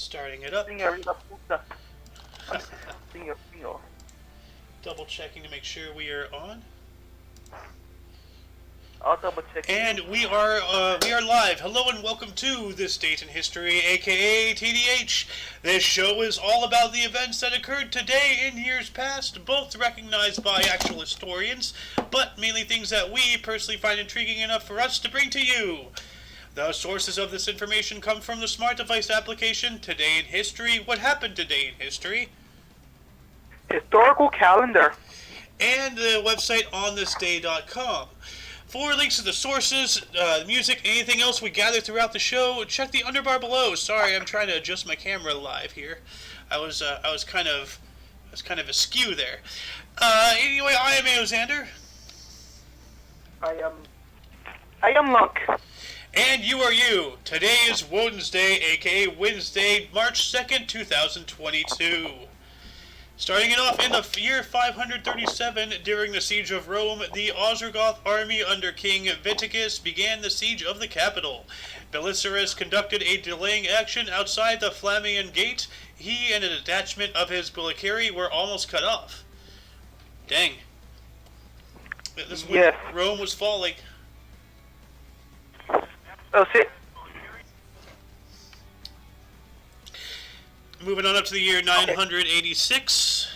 Starting it up. Señorita puta. Señor. Double checking to make sure we are on. I'll double check. And we are live. Hello and welcome to This Date in History, aka TDH. This show is all about the events that occurred today in years past, both recognized by actual historians, but mainly things that we personally find intriguing enough for us to bring to you. The sources of this information come from the smart device application Today in History. What happened today in history? Historical calendar. And the website onthisday.com. For links to the sources, music, anything else we gather throughout the show, check the underbar below. Sorry, I'm trying to adjust my camera live here. I was kind of askew there. Anyway, I am Aozander. I am Lunk. And you are you. Today is Wednesday, aka Wednesday, March 2nd, 2022. Starting it off in the year 537, during the siege of Rome, the Ostrogoth army under King Viticus began the siege of the capital. Belisarius conducted a delaying action outside the Flaminian Gate. He and a detachment of his Belliciari were almost cut off. Dang. This is when Rome was falling. Oh, shit. Moving on up to the year 986.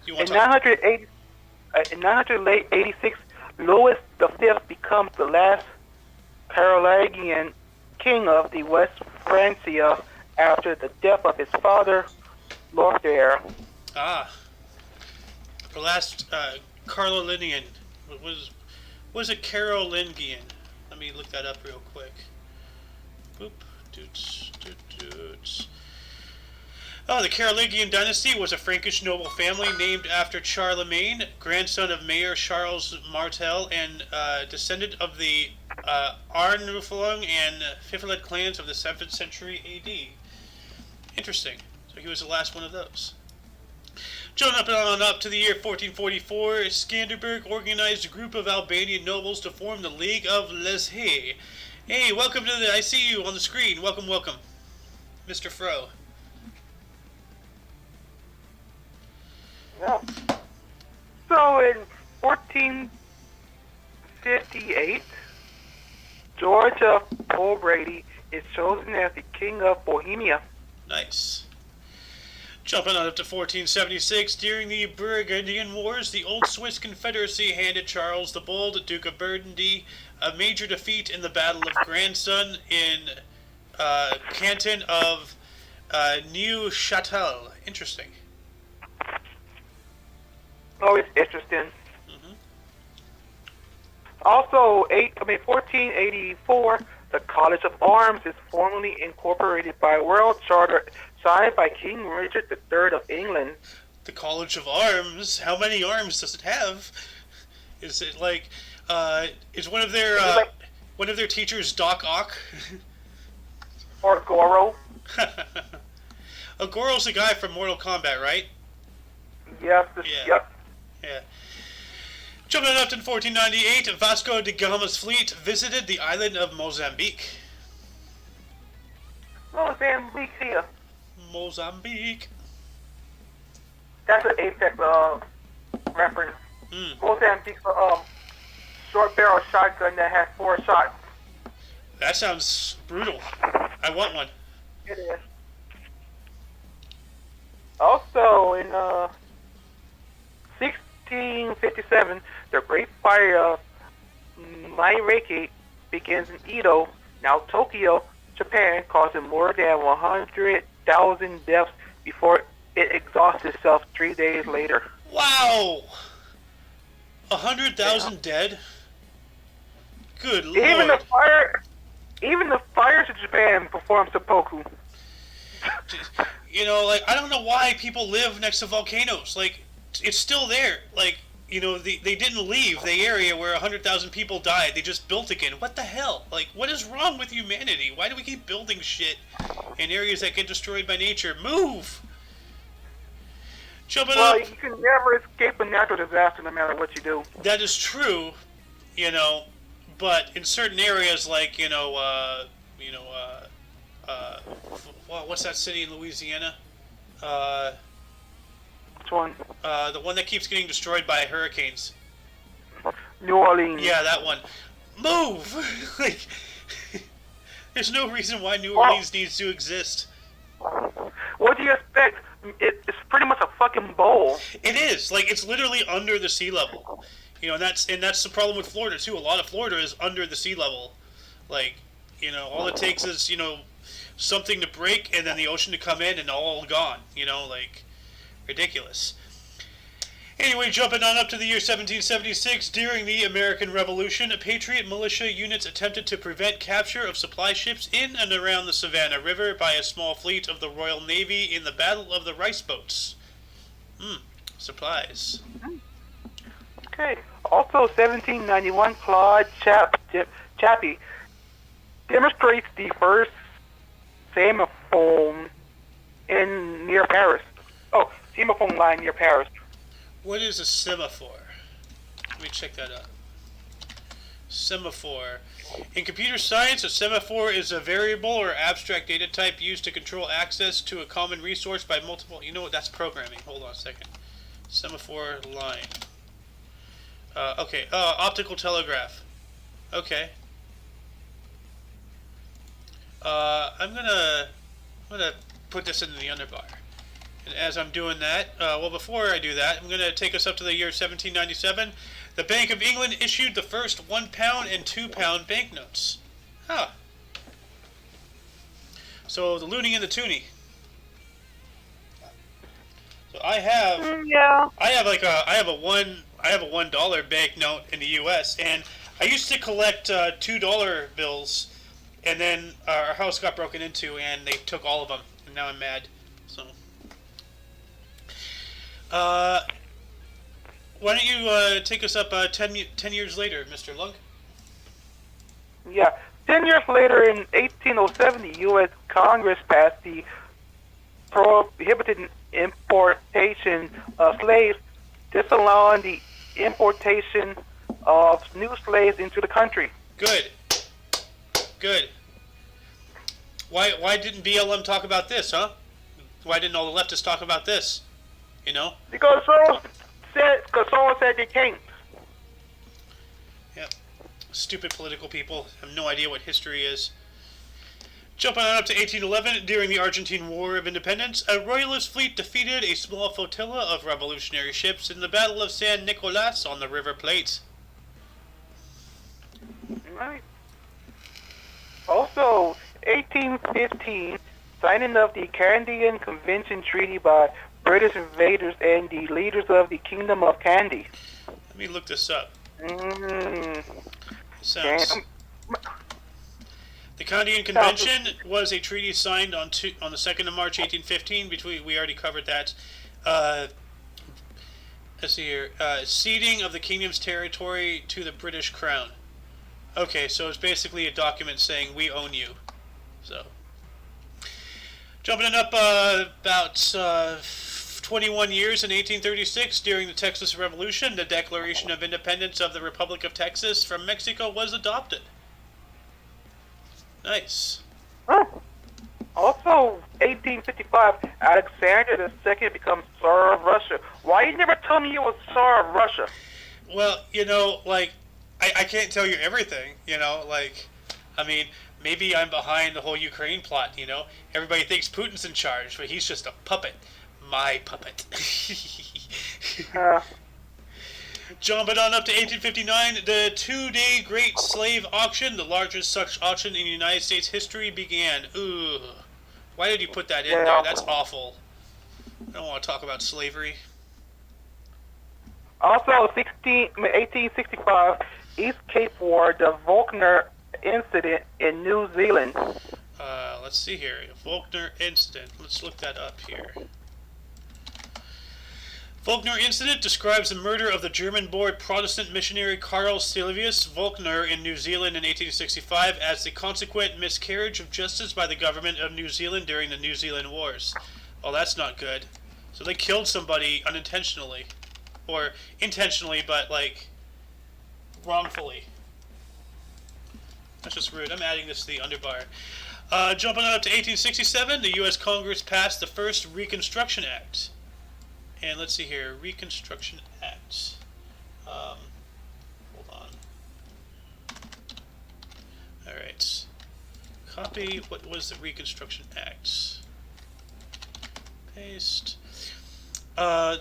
In 986, Louis V becomes the last Carolingian king of the West Francia after the death of his father, Volckner. The last Carolingian. Was it Carolingian? Let me look that up real quick. Boop. Oh, the Carolingian Dynasty was a Frankish noble family named after Charlemagne, grandson of Mayor Charles Martel, and descendant of the Arnulfung and Fifelet clans of the 7th century A.D. Interesting. So he was the last one of those. Jumping on up to the year 1444, Skanderberg organized a group of Albanian nobles to form the League of Leshe. Hey, welcome to I see you on the screen. Welcome, Mr. Fro. Yeah. So in 1458, George of O'Brady is chosen as the king of Bohemia. Nice. Jumping on up to 1476, during the Burgundian Wars, the Old Swiss Confederacy handed Charles the Bold, Duke of Burgundy, a major defeat in the Battle of Grandson in canton of Neuchâtel. Interesting. Always interesting. Also, 1484, the College of Arms is formally incorporated by World Charter signed by King Richard III of England. The College of Arms? How many arms does it have? Is it like, is one of their teachers Doc Ock? Or Goro? Goro's the guy from Mortal Kombat, right? Yep. Yeah. Jumping up to 1498, Vasco da Gama's fleet visited the island of Mozambique. Mozambique here. Mozambique. That's an Apex reference. Mozambique's a short barrel shotgun that has 4 shots. That sounds brutal. I want one. It is. Also, in 1657, the Great Fire of Maireki begins in Edo, now Tokyo, Japan, causing more than 100,000 deaths before it exhausts itself 3 days later. Wow! 100,000 dead? Good lord. Even the fires of Japan perform seppuku. You know, like, I don't know why people live next to volcanoes. Like, it's still there. Like, you know, they didn't leave the area where 100,000 people died. They just built again. What the hell? Like, what is wrong with humanity? Why do we keep building shit in areas that get destroyed by nature? Move! Jumping up. You can never escape a natural disaster no matter what you do. That is true, you know, but in certain areas like, what's that city in Louisiana? Which one? The one that keeps getting destroyed by hurricanes. New Orleans. Yeah, that one. Move! Like, there's no reason why New Orleans needs to exist. What do you expect? It's pretty much a fucking bowl. It is. Like, it's literally under the sea level. You know, and that's the problem with Florida too. A lot of Florida is under the sea level. Like, you know, all it takes is, you know, something to break and then the ocean to come in and all gone. You know, like, ridiculous. Anyway, jumping on up to the year 1776, during the American Revolution, Patriot militia units attempted to prevent capture of supply ships in and around the Savannah River by a small fleet of the Royal Navy in the Battle of the Rice Boats. Supplies. Okay. Also, 1791, Claude Chappie demonstrates the first semaphore near Paris. Oh, semaphore line near Paris. What is a semaphore? Let me check that out. Semaphore. In computer science, a semaphore is a variable or abstract data type used to control access to a common resource by multiple... You know what? That's programming. Hold on a second. Semaphore line. Okay. Optical telegraph. Okay. I'm gonna put this into the underbar. And as I'm doing that, well, before I do that, I'm going to take us up to the year 1797. The Bank of England issued the first £1 and £2 banknotes. Huh. So the loony and the toonie. So I have a $1 banknote in the U.S. and I used to collect $2 bills, and then our house got broken into and they took all of them, and now I'm mad. So. Why don't you take us up 10 years later, Mr. Lunk? Yeah. 10 years later, in 1807, the U.S. Congress passed the prohibited importation of slaves, disallowing the importation of new slaves into the country. Good. Good. Why didn't BLM talk about this, huh? Why didn't all the leftists talk about this? You know? Because someone said they can't. Yep. Stupid political people have no idea what history is. Jumping on up to 1811, during the Argentine War of Independence, a royalist fleet defeated a small flotilla of revolutionary ships in the Battle of San Nicolas on the River Plate. Right. Also, 1815, signing of the Canadian Convention Treaty by British invaders and the leaders of the Kingdom of Kandy. Let me look this up. Sounds... The Canadian Convention was a treaty signed on the 2nd of March 1815 between, we already covered that, let's see here, ceding of the kingdom's territory to the British Crown. Okay, so it's basically a document saying we own you. So, jumping up about 21 years in 1836, during the Texas Revolution, the Declaration of Independence of the Republic of Texas from Mexico was adopted. Nice. Also, 1855, Alexander II becomes Tsar of Russia. Why you never told me you were Tsar of Russia? Well, you know, like, I can't tell you everything, you know, like, I mean, maybe I'm behind the whole Ukraine plot, you know. Everybody thinks Putin's in charge, but he's just a puppet. My puppet. Jumping on up to 1859, the two-day Great Slave Auction, the largest such auction in United States history, began. Ugh. Why did you put that in there? That's awful. I don't want to talk about slavery. Also, 1865, East Cape War, the Volckner incident in New Zealand. Let's see here. Volckner incident. Let's look that up here. Volckner incident describes the murder of the German-born Protestant missionary Carl Sylvius Volckner in New Zealand in 1865 as the consequent miscarriage of justice by the government of New Zealand during the New Zealand Wars. Oh, that's not good. So they killed somebody unintentionally. Or intentionally, but, like, wrongfully. That's just rude. I'm adding this to the underbar. Jumping on up to 1867, the U.S. Congress passed the first Reconstruction Act. And let's see here, Reconstruction Act. Hold on. Alright. Copy, what was the Reconstruction Act? Paste. The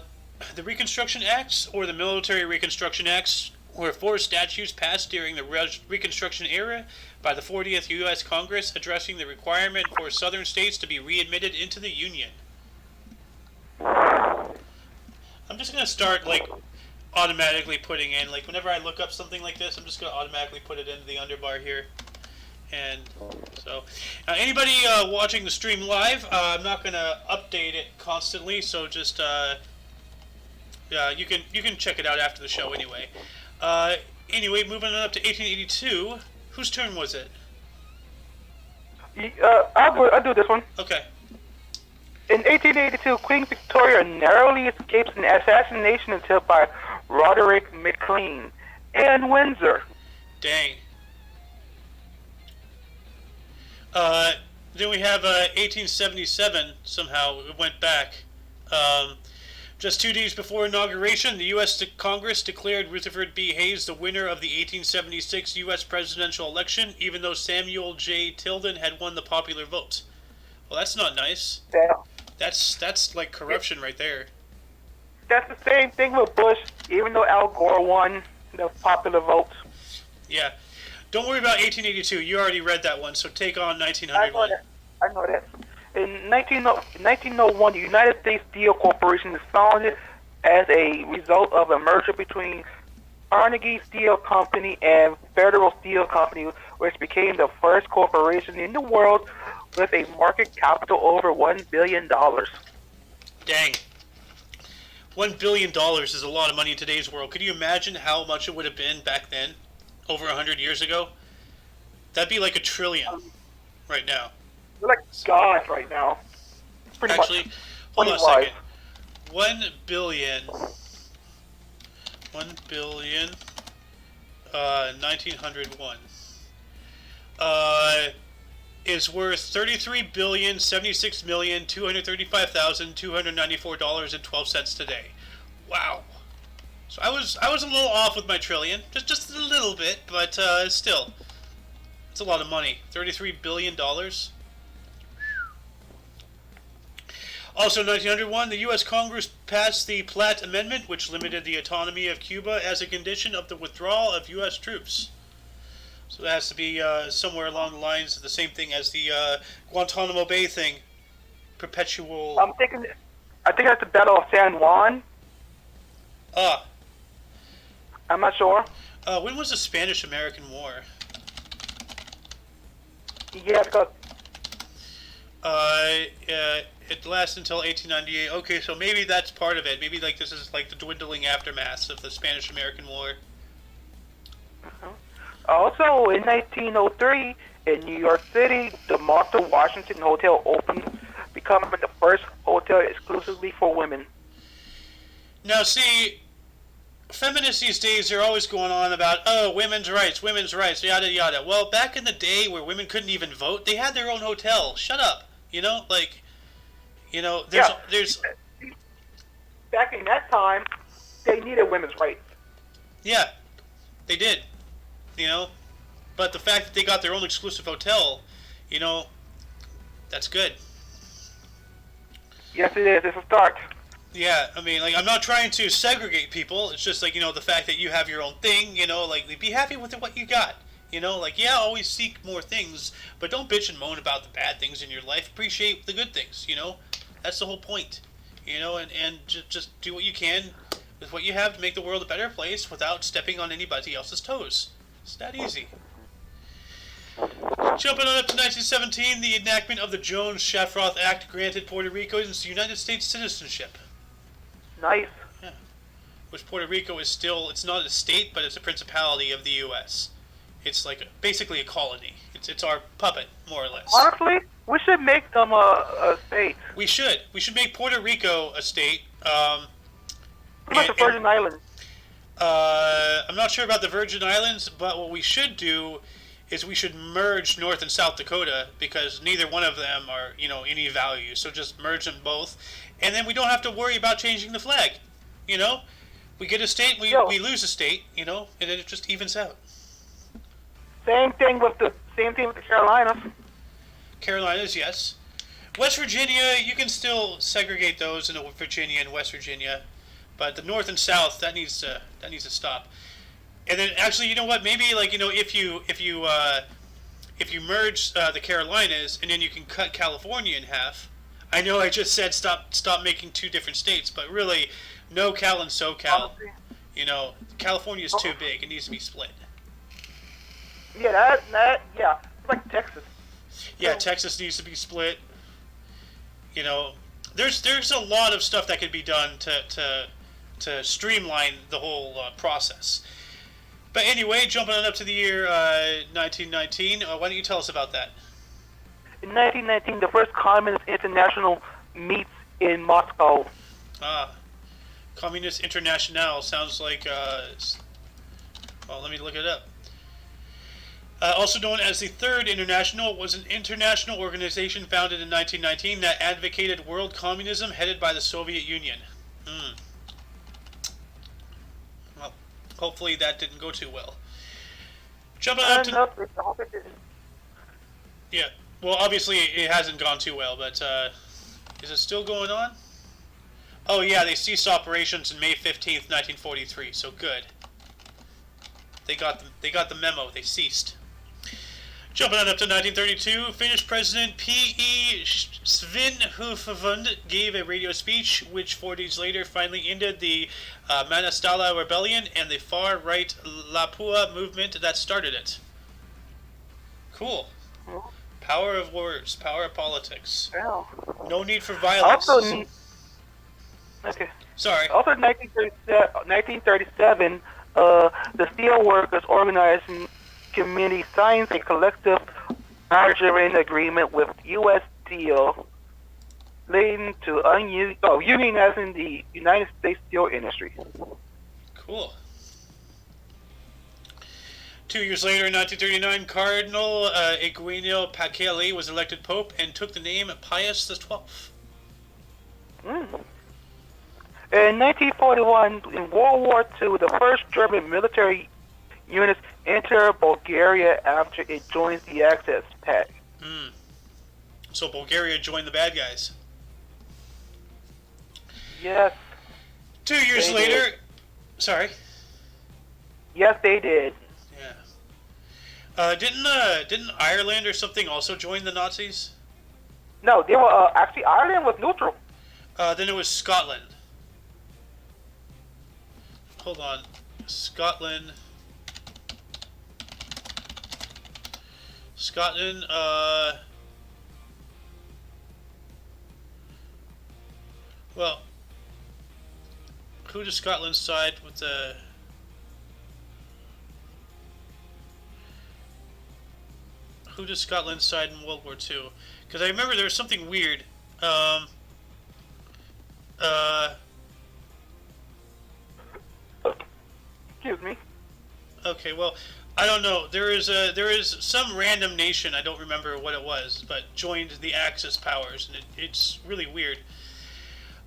Reconstruction Acts, or the Military Reconstruction Acts, were four statutes passed during the Reconstruction era by the 40th U.S. Congress addressing the requirement for southern states to be readmitted into the Union. I'm just going to start, like, automatically putting in, like, whenever I look up something like this, I'm just going to automatically put it into the underbar here. And so, anybody watching the stream live, I'm not going to update it constantly, so just, you can check it out after the show anyway. Anyway, moving on up to 1882, whose turn was it? I'll do this one. Okay. In 1882, Queen Victoria narrowly escapes an assassination attempt by Roderick McLean in Windsor. Dang. Then we have 1877, somehow, it went back. Just 2 days before inauguration, the U.S. Congress declared Rutherford B. Hayes the winner of the 1876 U.S. presidential election, even though Samuel J. Tilden had won the popular vote. Well, that's not nice. Yeah. That's like corruption right there. That's the same thing with Bush, even though Al Gore won the popular vote. Yeah. Don't worry about 1882. You already read that one, so take on 1901. I know that. In 1901, the United States Steel Corporation is founded as a result of a merger between Carnegie Steel Company and Federal Steel Company, which became the first corporation in the world with a market capital over $1 billion. Dang. $1 billion is a lot of money in today's world. Could you imagine how much it would have been back then, over 100 years ago? That'd be like $1 trillion right now. We're like God right now. Pretty Actually, much. hold on a second. 1 billion, 1901, is worth $33,076,235,294.12 today. Wow. So I was a little off with my trillion, just a little bit, but still, it's a lot of money. $33 billion. Also, in 1901, the U.S. Congress passed the Platt Amendment, which limited the autonomy of Cuba as a condition of the withdrawal of U.S. troops. So that has to be somewhere along the lines of the same thing as the Guantanamo Bay thing. Perpetual... I think that's the Battle of San Juan. I'm not sure. When was the Spanish-American War? Yeah, because... it lasts until 1898. Okay, so maybe that's part of it. Maybe like this is like the dwindling aftermath of the Spanish-American War. Also, in 1903, in New York City, the Martha Washington Hotel opened, becoming the first hotel exclusively for women. Now, see, feminists these days are always going on about, oh, women's rights, yada yada. Well, back in the day where women couldn't even vote, they had their own hotel. Shut up. You know, like, you know, there's... Back in that time, they needed women's rights. Yeah, they did. You know, but the fact that they got their own exclusive hotel, you know, that's good. Yes, it is. It's a start. Yeah, I mean, like, I'm not trying to segregate people. It's just, like, you know, the fact that you have your own thing, you know, like, be happy with what you got. You know, like, yeah, always seek more things, but don't bitch and moan about the bad things in your life. Appreciate the good things, you know? That's the whole point. You know, and just do what you can with what you have to make the world a better place without stepping on anybody else's toes. It's that easy. Jumping on up to 1917, the enactment of the Jones-Shafroth Act granted Puerto Rico's United States citizenship. Nice. Yeah. Which Puerto Rico is still, it's not a state, but it's a principality of the U.S. It's like basically a colony. It's our puppet, more or less. Honestly, we should make them a state. We should. We should make Puerto Rico a state. Pretty much the Virgin Islands. I'm not sure about the Virgin Islands, but what we should do is we should merge North and South Dakota because neither one of them are, any value. So just merge them both, and then we don't have to worry about changing the flag. We get a state, we lose a state, and then it just evens out. Same thing with the Carolinas. Carolinas, yes. West Virginia, you can still segregate those into Virginia and West Virginia, but the North and South that needs to stop. And then actually, you know what? Maybe if you merge the Carolinas and then you can cut California in half. I know I just said stop making two different states, but really, no Cal and SoCal. California is too big; it needs to be split. Yeah, it's like Texas. Yeah, Texas needs to be split. There's a lot of stuff that could be done to streamline the whole process. But anyway, jumping on up to the year 1919, why don't you tell us about that? In 1919, the first Communist International meets in Moscow. Communist International sounds like. Well, let me look it up. Also known as the Third International, was an international organization founded in 1919 that advocated world communism headed by the Soviet Union. Well, hopefully that didn't go too well. Jumping up to... Yeah, well, obviously it hasn't gone too well, but is it still going on? Oh yeah, they ceased operations on May 15th, 1943, so good. They got the memo, they ceased. Jumping on up to 1932, Finnish President P.E. Svinhufvud gave a radio speech, which 4 days later finally ended the Manistala Rebellion and the far-right Lapua movement that started it. Cool. Power of words, power of politics. No need for violence. Okay. Sorry. Also, in 1937, the Steelworkers Organizing Committee signs a collective bargaining agreement with U.S. Steel, leading to unionizing the United States steel industry. Cool. 2 years later, in 1939, Cardinal Eugenio Pacelli was elected Pope and took the name Pius XII. In 1941, in World War II, the first German military units enter Bulgaria after it joins the Axis Pact. So Bulgaria joined the bad guys. Yes. 2 years later... Sorry? Yes, they did. Yeah. Didn't Ireland or something also join the Nazis? No, they were... actually, Ireland was neutral. Then it was Scotland. Hold on. Scotland, well, who does Scotland side with the... Who does Scotland side in World War II? Because I remember there was something weird. Excuse me. Okay, well, I don't know. There is some random nation, I don't remember what it was, but joined the Axis powers, and it's really weird.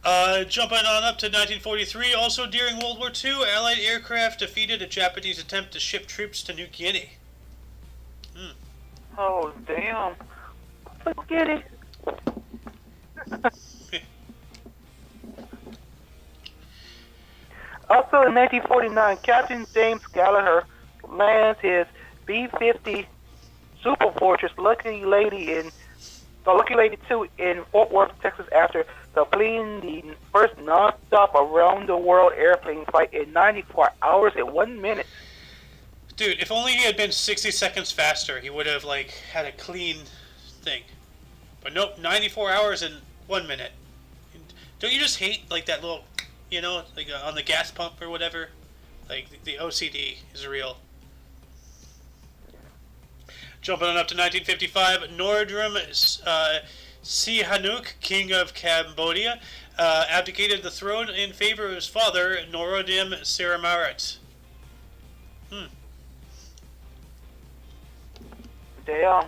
Jumping on up to 1943, also during World War II, Allied aircraft defeated a Japanese attempt to ship troops to New Guinea. Oh, damn. Forget it. Also in 1949, Captain James Gallagher lands his B-50 Super Fortress Lucky Lady 2 in Fort Worth, Texas, after completing the first non-stop around-the-world airplane flight in 94 hours and 1 minute. Dude, if only he had been 60 seconds faster, he would have had a clean thing. But nope, 94 hours and 1 minute. Don't you just hate that little, on the gas pump or whatever? The OCD is real. Jumping on up to 1955, Norodom Sihanouk, king of Cambodia, abdicated the throne in favor of his father, Norodom Sihamuni. Damn.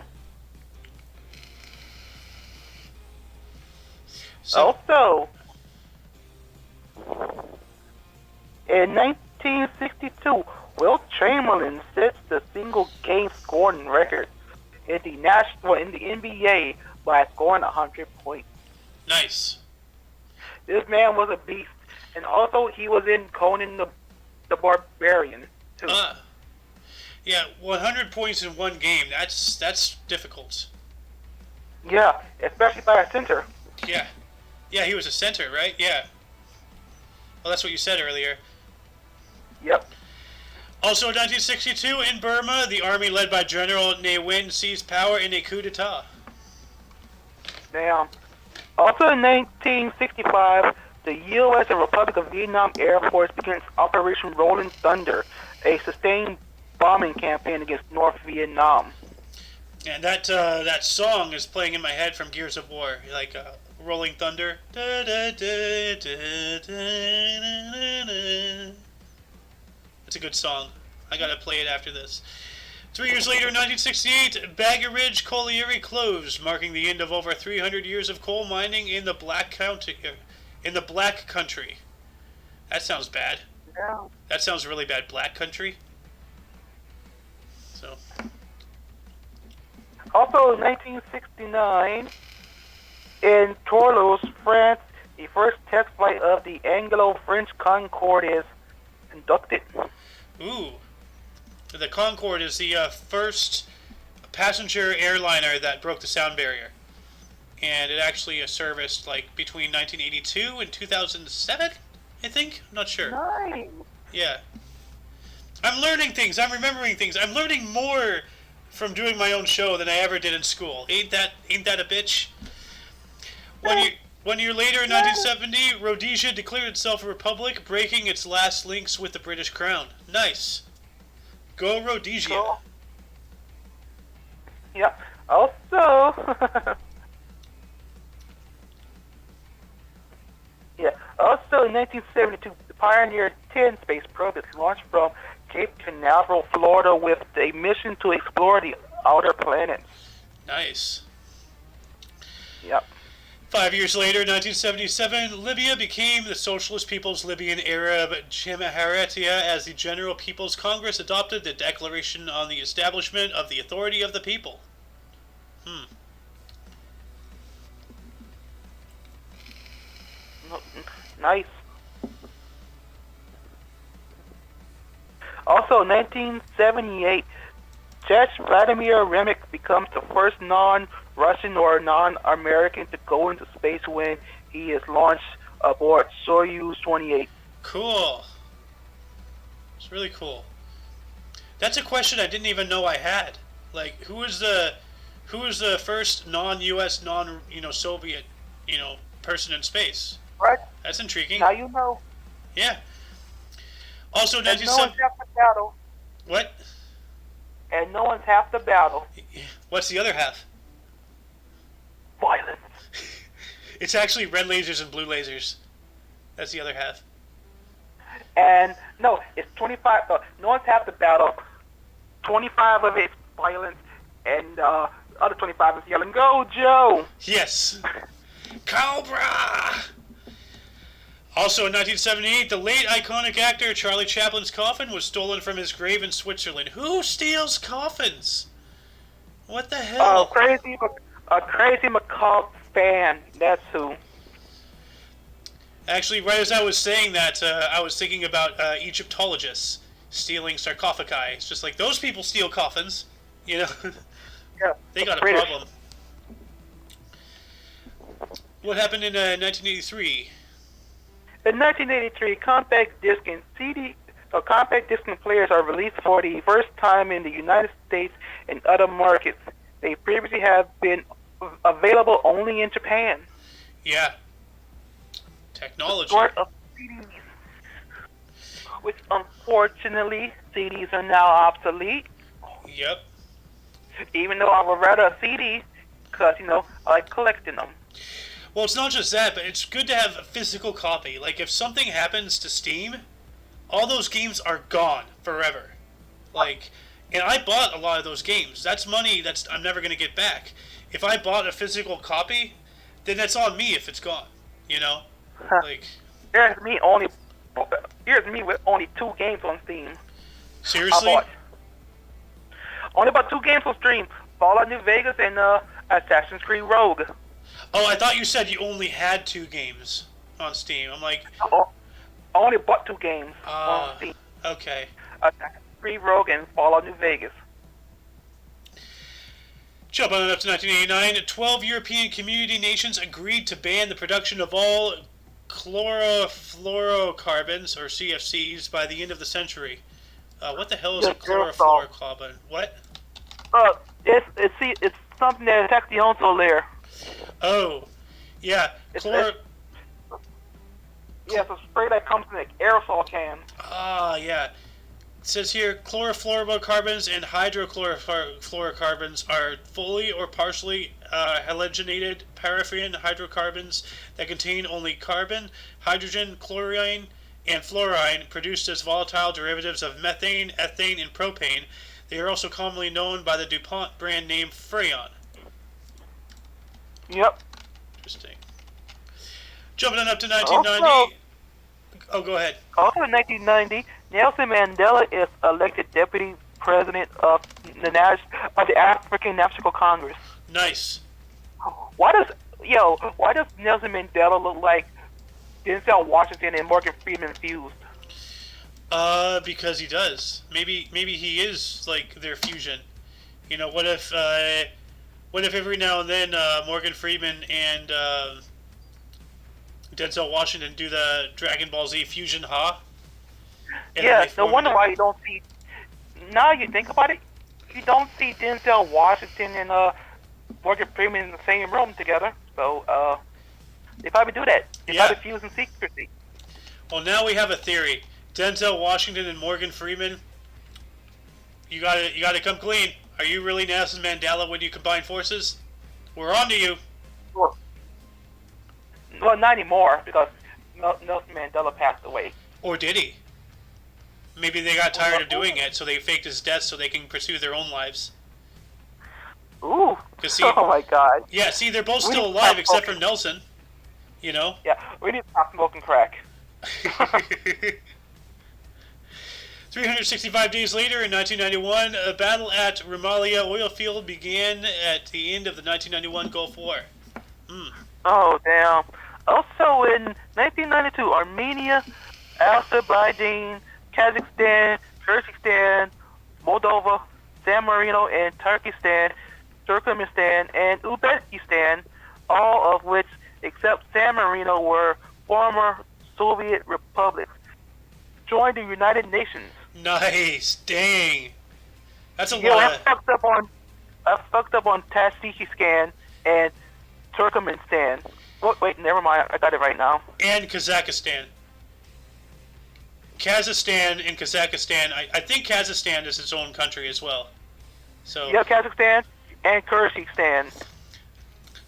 So, Also, in 1962, Wilt Chamberlin sets the single game scoring record in the NBA by scoring 100 points. nice. This man was a beast, and also he was in Conan the Barbarian too. Yeah, 100 points in one game. That's difficult. Yeah, especially by a center. Yeah. Yeah, he was a center, right? Yeah. Well, that's what you said earlier. Yep. Also in 1962, in Burma, the army led by General Ne Win seized power in a coup d'etat. Damn. Also in 1965, the U.S. and Republic of Vietnam Air Force begins Operation Rolling Thunder, a sustained bombing campaign against North Vietnam. And that song is playing in my head from Gears of War, like Rolling Thunder. It's a good song. I gotta play it after this. 3 years later, in 1968, Bagger Ridge Colliery closed, marking the end of over 300 years of coal mining in the Black Country. That sounds bad. Yeah. That sounds really bad. Black Country. So. Also in 1969, in Toulouse, France, the first test flight of the Anglo-French Concorde is conducted. Ooh. The Concorde is the first passenger airliner that broke the sound barrier. And it actually serviced like between 1982 and 2007, I think? I'm not sure. Nice. Yeah. I'm learning things. I'm remembering things. I'm learning more from doing my own show than I ever did in school. Ain't that a bitch? 1 year later, in 1970, Rhodesia declared itself a republic, breaking its last links with the British Crown. Nice. Go Rhodesia. Cool. Yeah. Also, Also in 1972, the Pioneer 10 space probe is launched from Cape Canaveral, Florida, with a mission to explore the outer planets. Nice. Yep. 5 years later, 1977, Libya became the Socialist People's Libyan Arab Jamahiriya as the General People's Congress adopted the Declaration on the Establishment of the Authority of the People. Nice. Also, 1978, Judge Vladimir Remek becomes the first non-Russian or non-American to go into space when he is launched aboard Soyuz 28. Cool. It's really cool. That's a question I didn't even know I had. Like, who was the first non-U.S., Soviet, person in space? Right. That's intriguing. Now you know. Yeah. Also, And no 1970. one's half the battle. What? And no one's half the battle. What's the other half? Violence. It's actually red lasers and blue lasers. That's the other half. And no, it's 25. No one's half the battle. 25 of it's violence, and other 25 is yelling, "Go, Joe!" Yes. Cobra! Also in 1978, the late iconic actor Charlie Chaplin's coffin was stolen from his grave in Switzerland. Who steals coffins? What the hell? A crazy macabre fan. That's who. Actually, right as I was saying that, I was thinking about Egyptologists stealing sarcophagi. It's just like, those people steal coffins. Yeah. They got a British. problem. What happened in 1983? In 1983, compact disc and compact disc players are released for the first time in the United States and other markets. They previously have been available only in Japan. Yeah. Technology. Sort of CDs, which unfortunately CDs are now obsolete. Yep. Even though I would rather a CD, because I like collecting them. Well, it's not just that, but it's good to have a physical copy. Like, if something happens to Steam, all those games are gone forever. Like, And I bought a lot of those games. That's money that's I'm never going to get back. If I bought a physical copy, then that's on me if it's gone. You know, like Here's me only. Here's me with only 2 games on Steam. seriously. I bought only about 2 games on Steam: Fallout New Vegas and Assassin's Creed Rogue. Oh, I thought you said you only had 2 games on Steam. I'm like, I only bought 2 games on Steam: okay. Assassin's Creed Rogue and Fallout New Vegas. Jump on it up to 1989. 12 European community nations agreed to ban the production of all chlorofluorocarbons, or CFCs, by the end of the century. What the hell is a chlorofluorocarbon? What? It's something that attacks the ozone layer. Oh, yeah. It's a spray that comes in an aerosol can. Yeah. It says here, chlorofluorocarbons and hydrochlorofluorocarbons are fully or partially halogenated paraffin hydrocarbons that contain only carbon, hydrogen, chlorine, and fluorine produced as volatile derivatives of methane, ethane, and propane. They are also commonly known by the DuPont brand name Freon. Yep. Interesting. Jumping on up to 1990. Oh, go ahead. Also in 1990, Nelson Mandela is elected deputy president of the African National Congress. Nice. Why does Nelson Mandela look like Denzel Washington and Morgan Freeman fused? Because he does. Maybe he is like their fusion. You know, what if every now and then Morgan Freeman and Denzel Washington do the Dragon Ball Z fusion, huh? And yeah, no wonder why you don't see. Now you think about it, you don't see Denzel Washington and Morgan Freeman in the same room together. So they probably do that. They probably fuse in secrecy. Well, now we have a theory. Denzel Washington and Morgan Freeman. You gotta come clean. Are you really Nelson Mandela when you combine forces? We're on to you. Well, not anymore, because Nelson Mandela passed away. Or did he? Maybe they got tired of doing it, so they faked his death so they can pursue their own lives. Ooh. See, oh my God. Yeah, see, they're both still alive except for Nelson. You know? Yeah, we need to stop smoking crack. 365 days later, in 1991, a battle at Rumalia oil field began at the end of the 1991 Gulf War. Oh, damn. Also in 1992, Armenia, Azerbaijan, Kazakhstan, Kyrgyzstan, Moldova, San Marino, and Turkestan, Turkmenistan, and Uzbekistan, all of which, except San Marino, were former Soviet republics, joined the United Nations. Nice, dang. That's a lot. I fucked up on Tajikistan and Turkmenistan. Oh, wait, never mind. I got it right now. And Kazakhstan. Kazakhstan and Kazakhstan. I think Kazakhstan is its own country as well. So yeah, Kazakhstan and Kyrgyzstan.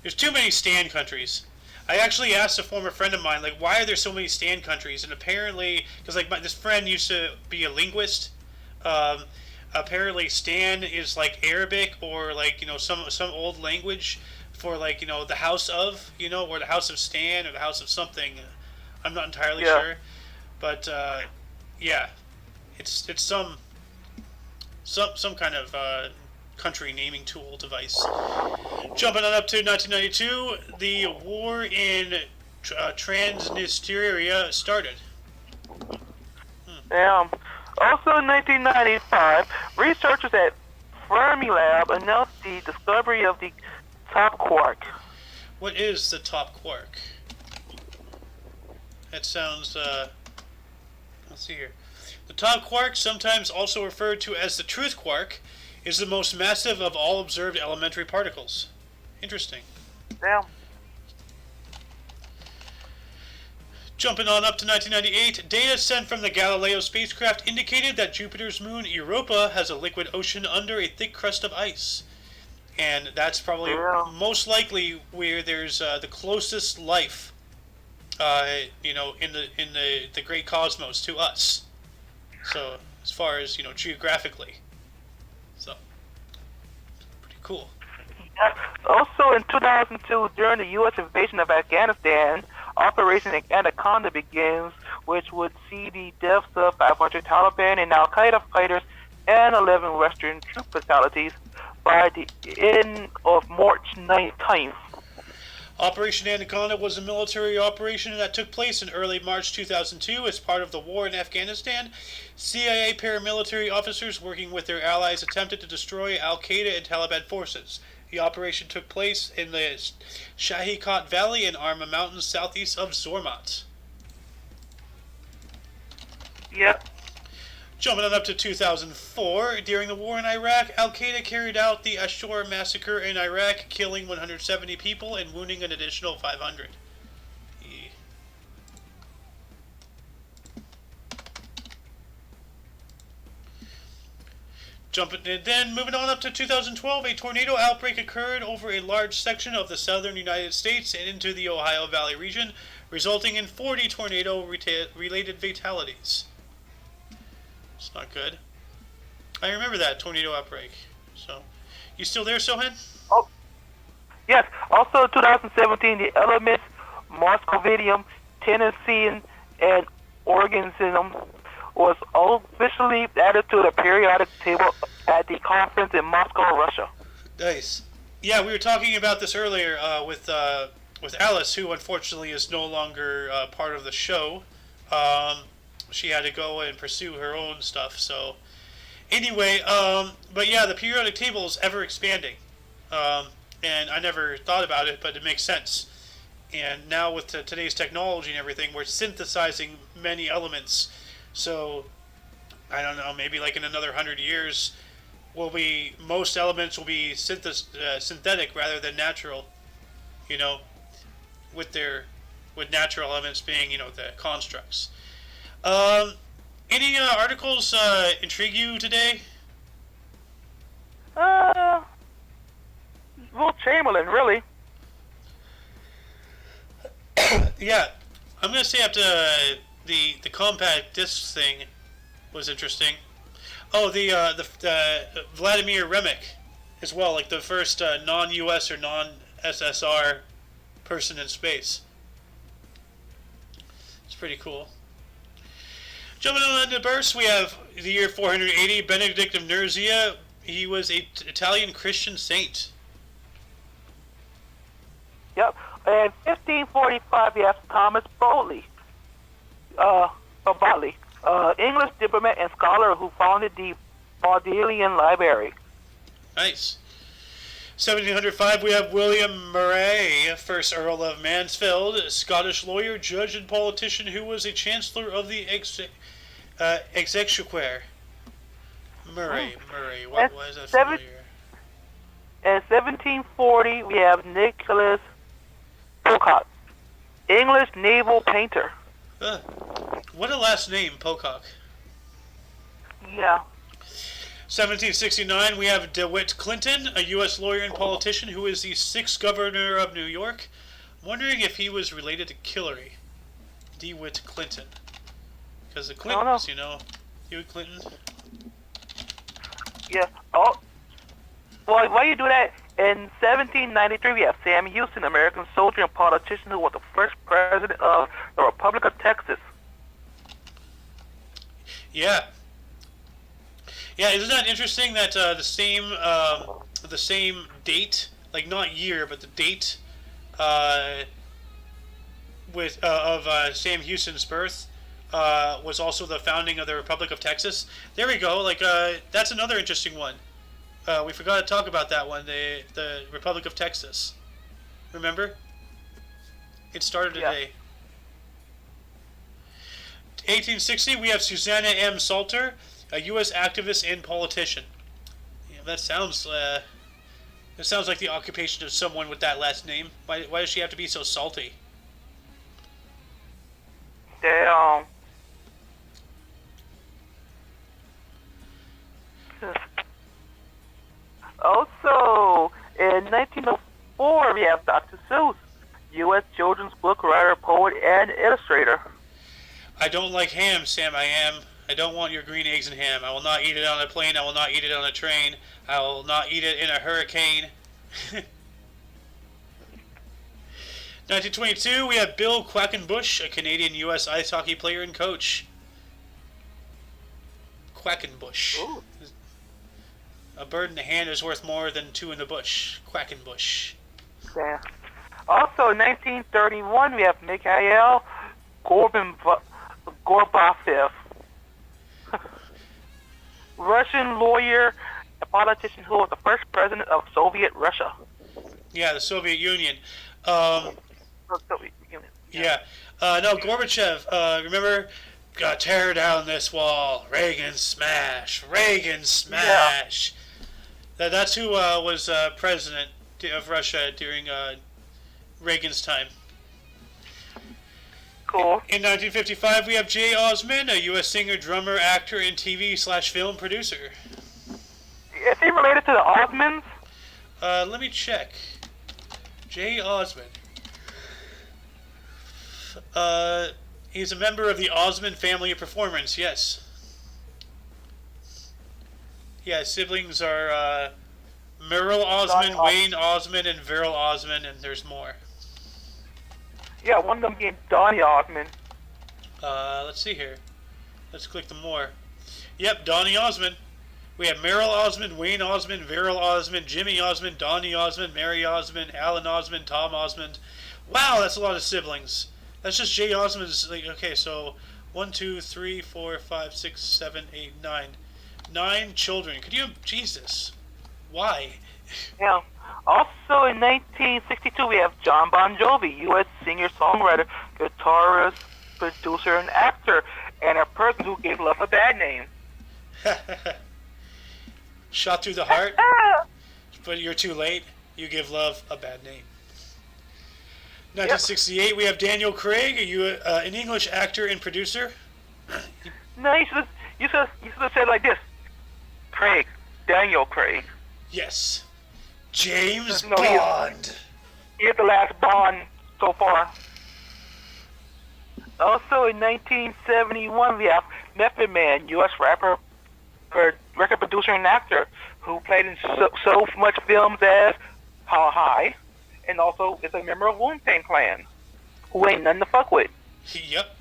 There's too many Stan countries. I actually asked a former friend of mine, like, why are there so many Stan countries? And apparently, because like this friend used to be a linguist, apparently Stan is like Arabic or like some old language for like the house of or the house of Stan or the house of something. I'm not entirely sure, but yeah, it's some kind of country naming tool device. Jumping on up to 1992, the war in Transnistria started. Also in 1995, researchers at Fermilab announced the discovery of the top quark. What is the top quark? That sounds, let's see here. The top quark, sometimes also referred to as the truth quark, is the most massive of all observed elementary particles. Interesting. Damn. Jumping on up to 1998, data sent from the Galileo spacecraft indicated that Jupiter's moon Europa has a liquid ocean under a thick crust of ice. And that's probably most likely where there's the closest life, in the great cosmos to us. So as far as geographically. cool. Also in 2002, during the U.S. invasion of Afghanistan, Operation Anaconda begins, which would see the deaths of 500 Taliban and Al-Qaeda fighters and 11 Western troop fatalities by the end of March 19th. Operation Anaconda was a military operation that took place in early March 2002 as part of the war in Afghanistan. CIA paramilitary officers working with their allies attempted to destroy Al-Qaeda and Taliban forces. The operation took place in the Shahikot Valley in Arma Mountains southeast of Zormat. Yep. Jumping on up to 2004, during the war in Iraq, Al-Qaeda carried out the Ashur massacre in Iraq, killing 170 people and wounding an additional 500. Yeah. Moving on up to 2012, a tornado outbreak occurred over a large section of the southern United States and into the Ohio Valley region, resulting in 40 tornado-related fatalities. It's not good. I remember that tornado outbreak. So, you still there, Sohan? Oh, yes. Also, 2017, the elements Moscovidium, Tennessine, and Organism was officially added to the periodic table at the conference in Moscow, Russia. Nice. Yeah, we were talking about this earlier with Alice, who unfortunately is no longer part of the show. She had to go and pursue her own stuff. So, anyway, but yeah, the periodic table is ever expanding, and I never thought about it, but it makes sense. And now with today's technology and everything, we're synthesizing many elements. So, I don't know, maybe like in another 100 years, most elements will be synthetic rather than natural. You know, with natural elements being, the constructs. Any articles intrigue you today? Well, Chamberlin, really. Yeah, I'm gonna say after the compact disc thing was interesting. Oh, the Vladimir Remek as well, like the first non-US or non-SSR person in space. It's pretty cool. Jumping on the burst, we have the year 480, Benedict of Nursia. He was an Italian Christian saint. Yep. In 1545, we have Thomas Bodley, English diplomat and scholar who founded the Bodleian Library. Nice. 1705, we have William Murray, first Earl of Mansfield, a Scottish lawyer, judge, and politician who was a chancellor of the Exchequer. Murray. Why is that familiar? In 1740, we have Nicholas Pocock, English naval painter. What a last name, Pocock. Yeah. 1769, we have DeWitt Clinton, a U.S. lawyer and politician who is the 6th governor of New York. I'm wondering if he was related to Hillary. DeWitt Clinton. Because the Clintons, DeWitt Clinton. Yeah. Oh. Well, why you do that? In 1793, we have Sam Houston, American soldier and politician who was the first president of the Republic of Texas. Yeah. Yeah, isn't that interesting that the same date, like not year, but the date of Sam Houston's birth was also the founding of the Republic of Texas. There we go. Like that's another interesting one. We forgot to talk about that one. The Republic of Texas. Remember? It started today. 1860, we have Susanna M. Salter, a U.S. activist and politician. Yeah, that sounds like the occupation of someone with that last name. Why does she have to be so salty? Damn. Also, in 1904, we have Dr. Seuss, U.S. children's book writer, poet, and illustrator. I don't like ham, Sam. I am. I don't want your green eggs and ham. I will not eat it on a plane. I will not eat it on a train. I will not eat it in a hurricane. 1922, we have Bill Quackenbush, a Canadian-U.S. ice hockey player and coach. Quackenbush. Ooh. A bird in the hand is worth more than two in the bush. Quackenbush. Yeah. Also, in 1931, we have Mikhail Gorbachev, Russian lawyer and politician who was the first president of Soviet Russia. Yeah, the Soviet Union. Soviet Union. Yeah. No, Gorbachev, remember? Gotta tear down this wall. Reagan smash. Reagan smash. Yeah. That's who was president of Russia during Reagan's time. Cool. In 1955, we have Jay Osmond, a U.S. singer, drummer, actor, and TV/film producer. Is he related to the Osmonds? Let me check. Jay Osmond. He's a member of the Osmond family of performers, yes. Yeah, siblings are Merle Osmond, Wayne Osmond, and Verl Osmond, and there's more. Yeah, one of them being Donny Osmond. Let's see here. Let's click the more. Yep, Donny Osmond. We have Merrill Osmond, Wayne Osmond, Verl Osmond, Jimmy Osmond, Donny Osmond, Mary Osmond, Alan Osmond, Tom Osmond. Wow, that's a lot of siblings. That's just Jay Osmond's. Like, okay, so 1, 2, 3, 4, 5, 6, 7, 8, 9. 9 children. Could you? Jesus. Why? Yeah. Also in 1962, we have John Bon Jovi, U.S. singer-songwriter, guitarist, producer, and actor, and a person who gave love a bad name. Shot through the heart, but you're too late. You give love a bad name. 1968, we have Daniel Craig, an English actor and producer. No, you should have said it like this. Craig. Daniel Craig. Yes. James Bond. He is the last Bond so far. Also in 1971, we have Method Man, U.S. rapper, record producer, and actor who played in so much films as How High, and also is a member of Wu-Tang Clan, who ain't nothing to fuck with. Yep.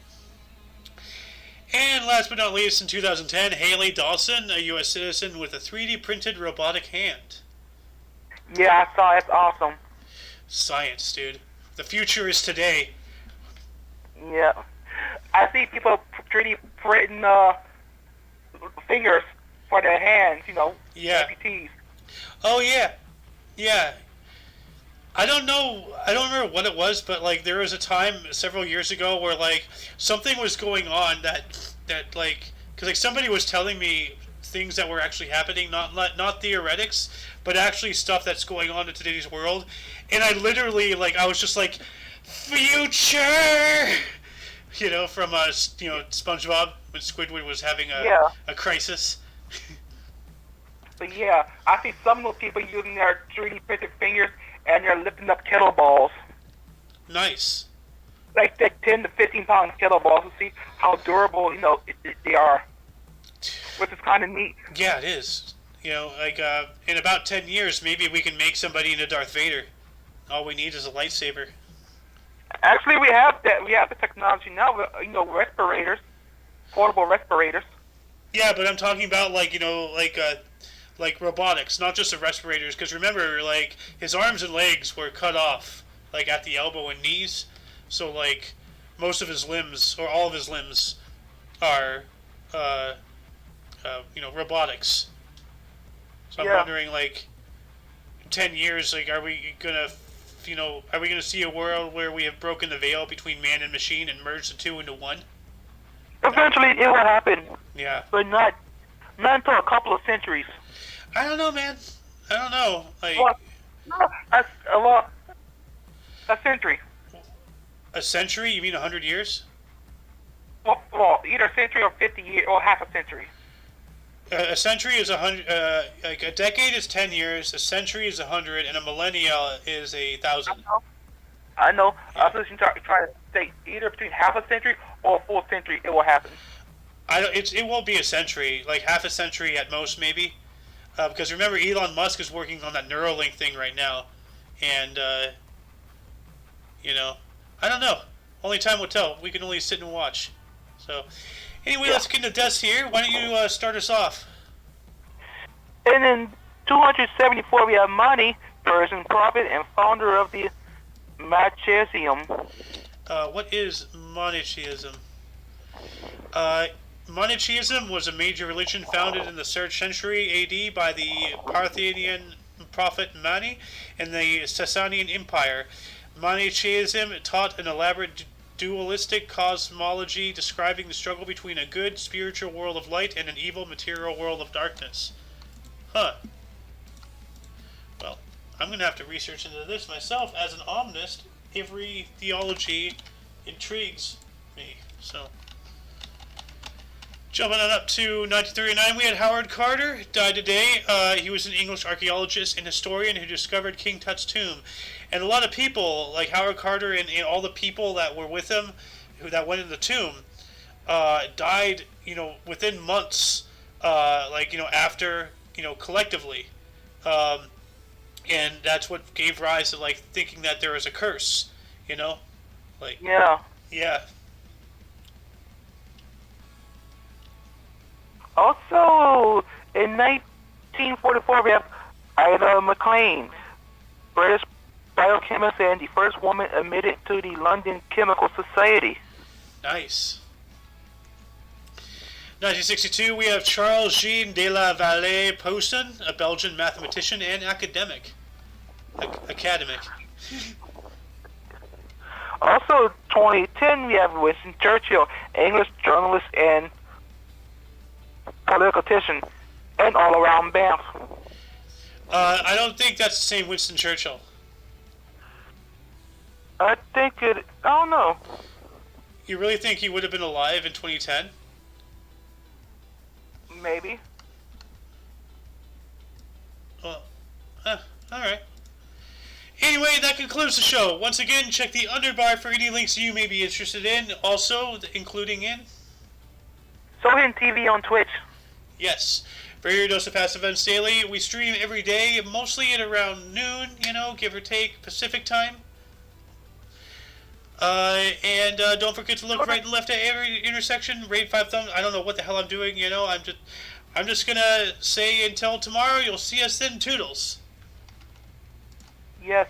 And last but not least, in 2010, Haley Dawson, a U.S. citizen with a 3D printed robotic hand. Yeah, I saw it. It's awesome. Science, dude. The future is today. Yeah. I see people 3D printing fingers for their hands, Yeah. amputees. Oh, yeah. Yeah. I don't remember what it was, but, like, there was a time several years ago where, like, something was going on that like, because, like, somebody was telling me things that were actually happening, not theoretics, but actually stuff that's going on in today's world, and I literally, like, I was just like, future! From, SpongeBob, when Squidward was having a crisis. But yeah, I see some of those people using their 3D printed fingers and they're lifting up kettlebells. Nice. Like 10 to 15 pound kettlebells to see how durable, they are. Which is kind of neat. Yeah, it is. Like, in about 10 years, maybe we can make somebody into Darth Vader. All we need is a lightsaber. Actually, we have that. We have the technology now. Respirators, portable respirators. Yeah, but I'm talking about like robotics, not just the respirators. Because remember, like, his arms and legs were cut off, like at the elbow and knees. So like, most of his limbs or all of his limbs are, robotics. So I'm wondering, like, in 10 years, like, are we gonna see a world where we have broken the veil between man and machine and merged the two into one? Eventually, it will happen. Yeah. But not until a couple of centuries. I don't know, man. I don't know. Like, a century. A century? You mean 100 years? Well, either a century or 50 years, or half a century. A century is 100. Like, a decade is 10 years. A century is 100, and a millennia is 1,000. I know. Yeah. I was trying to say either between half a century or a full century, it will happen. It won't be a century, like half a century at most, maybe. Because remember, Elon Musk is working on that Neuralink thing right now, and you know, I don't know. Only time will tell. We can only sit and watch. So, anyway, let's get into deaths here. Why don't you start us off? And in 274, we have Mani, Persian prophet and founder of the Monetism. What is Monetism? Monetism was a major religion founded in the 3rd century AD by the Parthian prophet Mani in the Sasanian Empire. Monetism taught an elaborate dualistic cosmology describing the struggle between a good spiritual world of light and an evil material world of darkness. Huh. Well, I'm going to have to research into this myself. As an omnist, every theology intrigues me. So, jumping on up to 1939, we had Howard Carter, died today. He was an English archaeologist and historian who discovered King Tut's tomb. And a lot of people, like Howard Carter and all the people that were with him, that went in the tomb, died, within months, after, collectively. And that's what gave rise to, thinking that there was a curse, Yeah. Yeah. Also, in 1944, we have Ida McLean, British biochemist and the first woman admitted to the London Chemical Society. Nice. 1962, we have Charles-Jean de la Vallée Poussin, a Belgian mathematician and academic. Also, 2010, we have Winston Churchill, English journalist and politician, and all-around bam. I don't think that's the same Winston Churchill. I don't know. You really think he would have been alive in 2010? Maybe. Well, alright. Anyway, that concludes the show. Once again, check the underbar for any links you may be interested in, also including in Sohin TV on Twitch. Yes. For your dose of Past Events Daily, we stream every day, mostly at around noon, give or take, Pacific time. And don't forget to look right and left at every intersection. Rate 5 thumbs. I don't know what the hell I'm doing. I'm just gonna say until tomorrow. You'll see us then. Toodles. Yes.